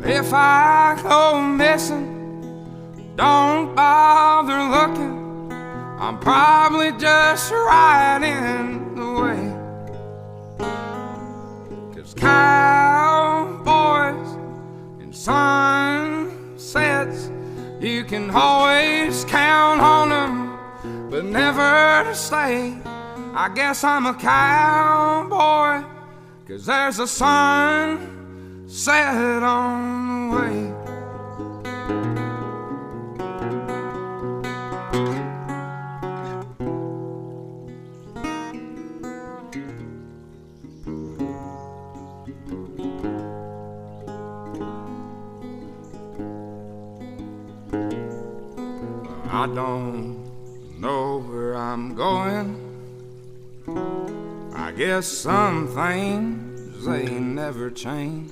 If I go missing, don't bother looking. I'm probably just right in the way. 'Cause cowboys and sunsets, you can always count on them, but never to stay. I guess I'm a cowboy, 'cause there's a sunset on the way. I don't know where I'm going. I guess some things, they never change.